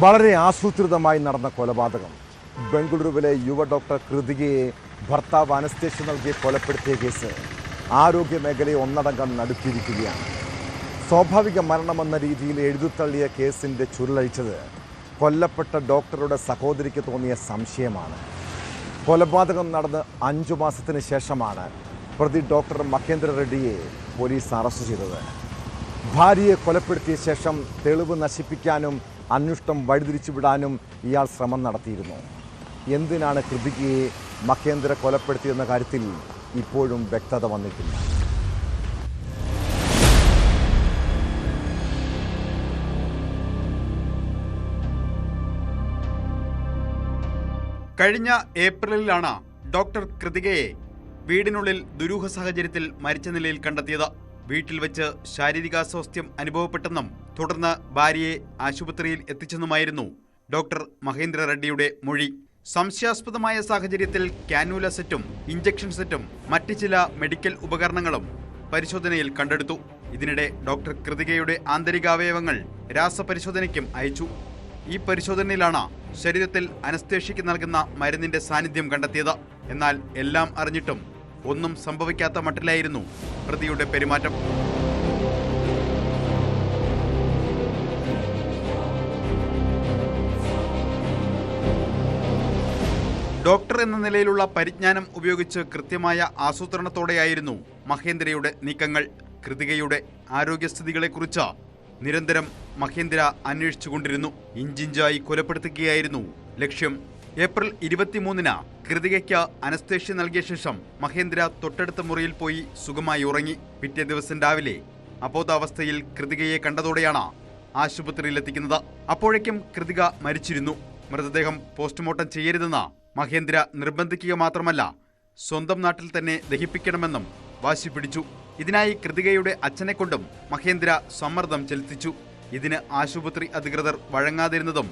വളരെ ആസൂത്രിതമായി നടന്ന കൊലപാതകം. ബംഗളൂരുവിലെ യുവ ഡോക്ടർ കൃതികയെ ഭർത്താവ് അനസ്തേഷ്യ നൽകി കൊലപ്പെടുത്തിയ കേസ് ആരോഗ്യ മേഖലയെ ഒന്നടങ്കം നടുക്കിയിരിക്കുകയാണ്. സ്വാഭാവിക മരണമെന്ന രീതിയിൽ എഴുതിത്തള്ളിയ കേസിൻ്റെ ചുരുളഴിച്ചത് കൊല്ലപ്പെട്ട ഡോക്ടറുടെ സഹോദരിക്ക് തോന്നിയ സംശയമാണ്. കൊലപാതകം നടന്ന് 5 മാസത്തിന് ശേഷമാണ് പ്രതി ഡോക്ടർ മഹേന്ദ്ര റെഡ്ഡിയെ പോലീസ് അറസ്റ്റ് ചെയ്തത്. ഭാര്യയെ കൊലപ്പെടുത്തിയ ശേഷം തെളിവ് നശിപ്പിക്കാനും അന്വേഷണം വഴിതിരിച്ചുവിടാനും ഇയാൾ ശ്രമം നടത്തിയിരുന്നു. എന്തിനാണ് കൃതികയെ മഹേന്ദ്ര കൊലപ്പെടുത്തിയെന്ന കാര്യത്തിൽ ഇപ്പോഴും വ്യക്തത വന്നിട്ടില്ല. കഴിഞ്ഞ ഏപ്രിലിലാണ് ഡോക്ടർ കൃതികയെ വീടിനുള്ളിൽ ദുരൂഹ സാഹചര്യത്തിൽ മരിച്ച നിലയിൽ കണ്ടെത്തിയത്. വീട്ടിൽ വെച്ച് ശാരീരികാസ്വാസ്ഥ്യം അനുഭവപ്പെട്ടെന്നും തുടർന്ന് ഭാര്യയെ ആശുപത്രിയിൽ എത്തിച്ചെന്നുമായിരുന്നു ഡോക്ടർ മഹേന്ദ്ര റെഡ്ഡിയുടെ മൊഴി. സംശയാസ്പദമായ സാഹചര്യത്തിൽ കാനൂല സെറ്റും ഇഞ്ചക്ഷൻ സെറ്റും മറ്റ് ചില മെഡിക്കൽ ഉപകരണങ്ങളും പരിശോധനയിൽ കണ്ടെടുത്തു. ഇതിനിടെ ഡോക്ടർ കൃതികയുടെ ആന്തരികാവയവങ്ങൾ രാസപരിശോധനയ്ക്കും അയച്ചു. ഈ പരിശോധനയിലാണ് ശരീരത്തിൽ അനസ്തേഷ്യയ്ക്ക് നൽകുന്ന മരുന്നിന്റെ സാന്നിധ്യം കണ്ടെത്തിയത്. എന്നാൽ എല്ലാം അറിഞ്ഞിട്ടും ഒന്നും സംഭവിക്കാത്ത മട്ടിലായിരുന്നു പ്രതിയുടെ പെരുമാറ്റം. ഡോക്ടർ എന്ന നിലയിലുള്ള പരിജ്ഞാനം ഉപയോഗിച്ച് കൃത്യമായ ആസൂത്രണത്തോടെയായിരുന്നു മഹേന്ദ്രയുടെ നീക്കങ്ങൾ. കൃതികയുടെ ആരോഗ്യസ്ഥിതികളെക്കുറിച്ച് നിരന്തരം മഹേന്ദ്ര അന്വേഷിച്ചുകൊണ്ടിരുന്നു. ഇഞ്ചിഞ്ചായി കൊലപ്പെടുത്തുകയായിരുന്നു ലക്ഷ്യം. ഏപ്രിൽ 23-ന് കൃതികയ്ക്ക് അനസ്തേഷ്യ നൽകിയ ശേഷം മഹേന്ദ്ര തൊട്ടടുത്ത മുറിയിൽ പോയി സുഖമായി ഉറങ്ങി. പിറ്റേ ദിവസം രാവിലെ അബോധാവസ്ഥയിൽ കൃതികയെ കണ്ടതോടെയാണ് ആശുപത്രിയിൽ എത്തിക്കുന്നത്. അപ്പോഴേക്കും കൃതിക മരിച്ചിരുന്നു. മൃതദേഹം പോസ്റ്റ്മോർട്ടം ചെയ്യരുതെന്ന് മഹേന്ദ്ര നിർബന്ധിക്കുക മാത്രമല്ല സ്വന്തം നാട്ടിൽ തന്നെ ദഹിപ്പിക്കണമെന്നും വാശി പിടിച്ചു. ഇതിനായി കൃതികയുടെ അച്ഛനെക്കൊണ്ടും മഹേന്ദ്ര സമ്മർദ്ദം ചെലുത്തിച്ചു. ഇതിന് ആശുപത്രി അധികൃതർ വഴങ്ങാതിരുന്നതും